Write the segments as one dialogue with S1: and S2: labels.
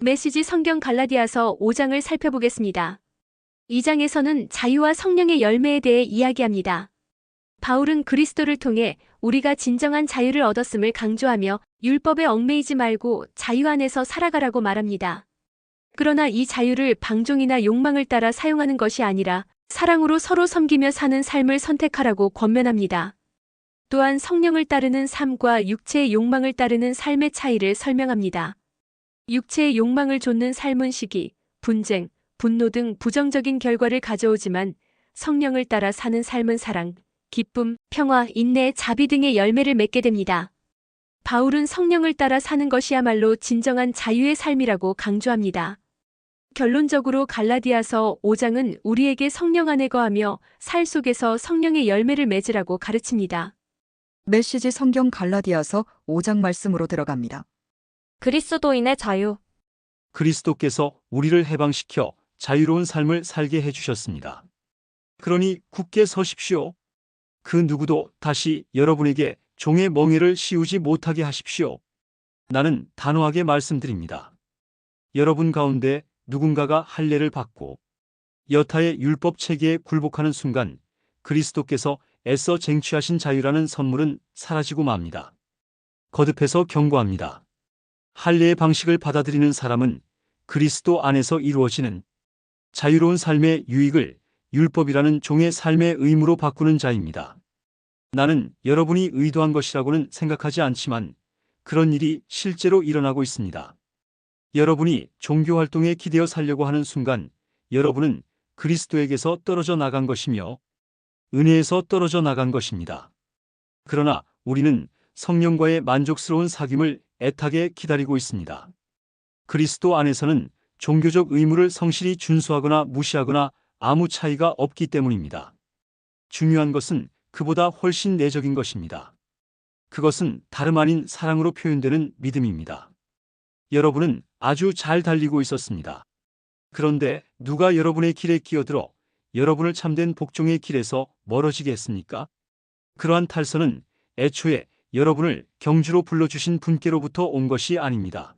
S1: 메시지 성경 갈라디아서 5장을 살펴보겠습니다. 2장에서는 자유와 성령의 열매에 대해 이야기합니다. 바울은 그리스도를 통해 우리가 진정한 자유를 얻었음을 강조하며 율법에 얽매이지 말고 자유 안에서 살아가라고 말합니다. 그러나 이 자유를 방종이나 욕망을 따라 사용하는 것이 아니라 사랑으로 서로 섬기며 사는 삶을 선택하라고 권면합니다. 또한 성령을 따르는 삶과 육체의 욕망을 따르는 삶의 차이를 설명합니다. 육체의 욕망을 좇는 삶은 시기, 분쟁, 분노 등 부정적인 결과를 가져오지만 성령을 따라 사는 삶은 사랑, 기쁨, 평화, 인내, 자비 등의 열매를 맺게 됩니다. 바울은 성령을 따라 사는 것이야말로 진정한 자유의 삶이라고 강조합니다. 결론적으로 갈라디아서 5장은 우리에게 성령 안에 거하며 살 속에서 성령의 열매를 맺으라고 가르칩니다.
S2: 메시지 성경 갈라디아서 5장 말씀으로 들어갑니다.
S3: 그리스도인의 자유.
S4: 그리스도께서 우리를 해방시켜 자유로운 삶을 살게 해주셨습니다. 그러니 굳게 서십시오. 그 누구도 다시 여러분에게 종의 멍에를 씌우지 못하게 하십시오. 나는 단호하게 말씀드립니다. 여러분 가운데 누군가가 할례를 받고 여타의 율법 체계에 굴복하는 순간 그리스도께서 애써 쟁취하신 자유라는 선물은 사라지고 맙니다. 거듭해서 경고합니다. 할례의 방식을 받아들이는 사람은 그리스도 안에서 이루어지는 자유로운 삶의 유익을 율법이라는 종의 삶의 의무로 바꾸는 자입니다. 나는 여러분이 의도한 것이라고는 생각하지 않지만 그런 일이 실제로 일어나고 있습니다. 여러분이 종교활동에 기대어 살려고 하는 순간 여러분은 그리스도에게서 떨어져 나간 것이며 은혜에서 떨어져 나간 것입니다. 그러나 우리는 성령과의 만족스러운 사귐을 애타게 기다리고 있습니다. 그리스도 안에서는 종교적 의무를 성실히 준수하거나 무시하거나 아무 차이가 없기 때문입니다. 중요한 것은 그보다 훨씬 내적인 것입니다. 그것은 다름 아닌 사랑으로 표현되는 믿음입니다. 여러분은 아주 잘 달리고 있었습니다. 그런데 누가 여러분의 길에 끼어들어 여러분을 참된 복종의 길에서 멀어지게 했습니까? 그러한 탈선은 애초에 여러분을 경주로 불러주신 분께로부터 온 것이 아닙니다.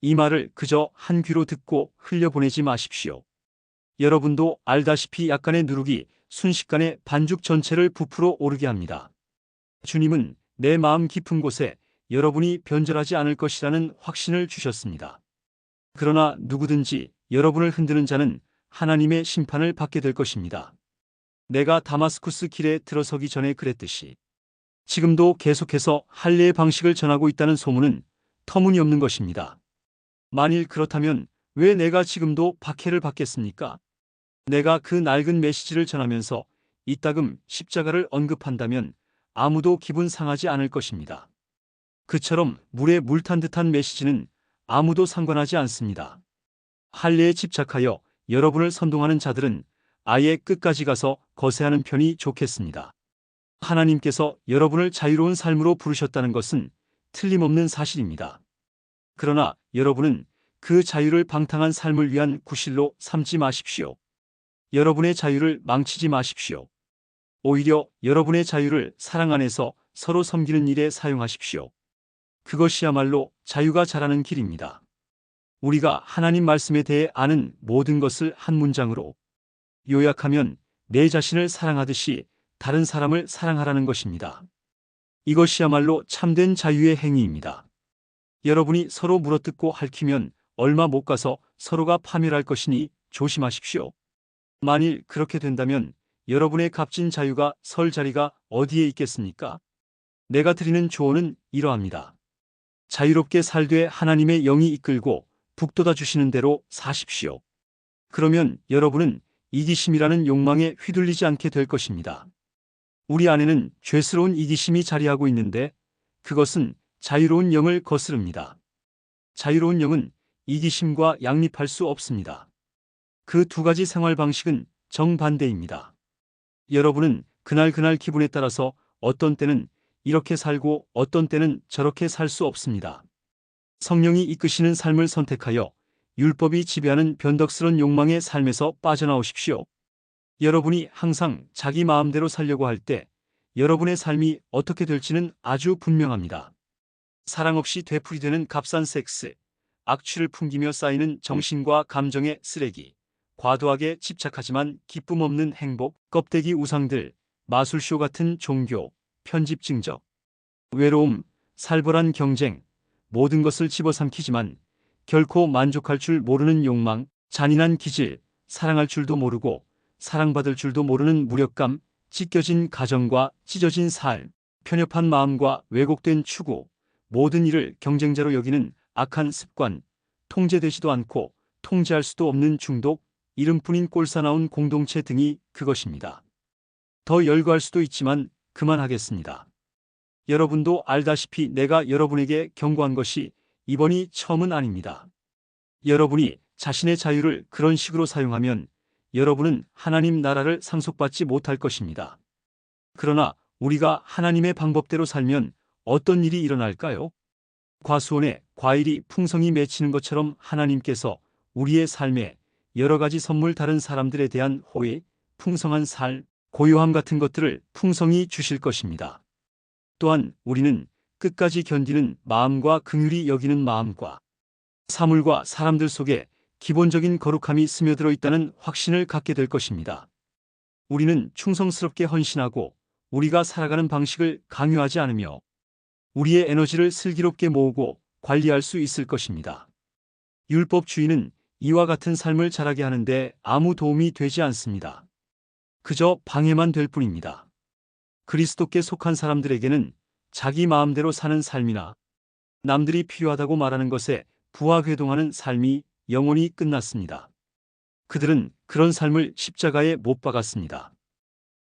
S4: 이 말을 그저 한 귀로 듣고 흘려보내지 마십시오. 여러분도 알다시피 약간의 누룩이 순식간에 반죽 전체를 부풀어 오르게 합니다. 주님은 내 마음 깊은 곳에 여러분이 변절하지 않을 것이라는 확신을 주셨습니다. 그러나 누구든지 여러분을 흔드는 자는 하나님의 심판을 받게 될 것입니다. 내가 다마스쿠스 길에 들어서기 전에 그랬듯이 지금도 계속해서 할례의 방식을 전하고 있다는 소문은 터무니없는 것입니다. 만일 그렇다면 왜 내가 지금도 박해를 받겠습니까? 내가 그 낡은 메시지를 전하면서 이따금 십자가를 언급한다면 아무도 기분 상하지 않을 것입니다. 그처럼 물에 물 탄 듯한 메시지는 아무도 상관하지 않습니다. 할례에 집착하여 여러분을 선동하는 자들은 아예 끝까지 가서 거세하는 편이 좋겠습니다. 하나님께서 여러분을 자유로운 삶으로 부르셨다는 것은 틀림없는 사실입니다. 그러나 여러분은 그 자유를 방탕한 삶을 위한 구실로 삼지 마십시오. 여러분의 자유를 망치지 마십시오. 오히려 여러분의 자유를 사랑 안에서 서로 섬기는 일에 사용하십시오. 그것이야말로 자유가 자라는 길입니다. 우리가 하나님 말씀에 대해 아는 모든 것을 한 문장으로 요약하면 내 자신을 사랑하듯이 다른 사람을 사랑하라는 것입니다. 이것이야말로 참된 자유의 행위입니다. 여러분이 서로 물어뜯고 핥히면 얼마 못 가서 서로가 파멸할 것이니 조심하십시오. 만일 그렇게 된다면 여러분의 값진 자유가 설 자리가 어디에 있겠습니까? 내가 드리는 조언은 이러합니다. 자유롭게 살되 하나님의 영이 이끌고 북돋아 주시는 대로 사십시오. 그러면 여러분은 이기심이라는 욕망에 휘둘리지 않게 될 것입니다. 우리 안에는 죄스러운 이기심이 자리하고 있는데 그것은 자유로운 영을 거스릅니다. 자유로운 영은 이기심과 양립할 수 없습니다. 그 두 가지 생활 방식은 정반대입니다. 여러분은 그날 기분에 따라서 어떤 때는 이렇게 살고 어떤 때는 저렇게 살 수 없습니다. 성령이 이끄시는 삶을 선택하여 율법이 지배하는 변덕스런 욕망의 삶에서 빠져나오십시오. 여러분이 항상 자기 마음대로 살려고 할 때 여러분의 삶이 어떻게 될지는 아주 분명합니다. 사랑 없이 되풀이되는 값싼 섹스, 악취를 풍기며 쌓이는 정신과 감정의 쓰레기, 과도하게 집착하지만 기쁨 없는 행복, 껍데기 우상들, 마술쇼 같은 종교, 편집 증적, 외로움, 살벌한 경쟁, 모든 것을 집어삼키지만 결코 만족할 줄 모르는 욕망, 잔인한 기질, 사랑할 줄도 모르고 사랑받을 줄도 모르는 무력감, 찢겨진 가정과 찢어진 삶, 편협한 마음과 왜곡된 추구, 모든 일을 경쟁자로 여기는 악한 습관, 통제되지도 않고 통제할 수도 없는 중독, 이름뿐인 꼴사나운 공동체 등이 그것입니다. 더 열거할 수도 있지만 그만하겠습니다. 여러분도 알다시피 내가 여러분에게 경고한 것이 이번이 처음은 아닙니다. 여러분이 자신의 자유를 그런 식으로 사용하면 여러분은 하나님 나라를 상속받지 못할 것입니다. 그러나 우리가 하나님의 방법대로 살면 어떤 일이 일어날까요? 과수원에 과일이 풍성히 맺히는 것처럼 하나님께서 우리의 삶에 여러 가지 선물 다른 사람들에 대한 호의, 풍성한 살, 고요함 같은 것들을 풍성히 주실 것입니다. 또한 우리는 끝까지 견디는 마음과 긍휼히 여기는 마음과 사물과 사람들 속에 기본적인 거룩함이 스며들어 있다는 확신을 갖게 될 것입니다. 우리는 충성스럽게 헌신하고 우리가 살아가는 방식을 강요하지 않으며 우리의 에너지를 슬기롭게 모으고 관리할 수 있을 것입니다. 율법주의는 이와 같은 삶을 자라게 하는데 아무 도움이 되지 않습니다. 그저 방해만 될 뿐입니다. 그리스도께 속한 사람들에게는 자기 마음대로 사는 삶이나 남들이 필요하다고 말하는 것에 부하궤동하는 삶이 영원히 끝났습니다. 그들은 그런 삶을 십자가에 못 박았습니다.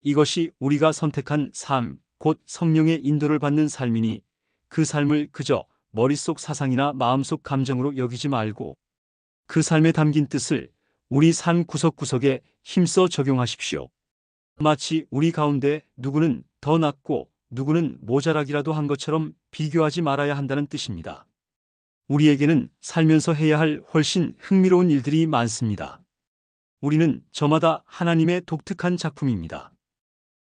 S4: 이것이 우리가 선택한 삶, 곧 성령의 인도를 받는 삶이니 그 삶을 그저 머릿속 사상이나 마음속 감정으로 여기지 말고 그 삶에 담긴 뜻을 우리 삶 구석구석에 힘써 적용하십시오. 마치 우리 가운데 누구는 더 낫고 누구는 모자라기라도 한 것처럼 비교하지 말아야 한다는 뜻입니다. 우리에게는 살면서 해야 할 훨씬 흥미로운 일들이 많습니다. 우리는 저마다 하나님의 독특한 작품입니다.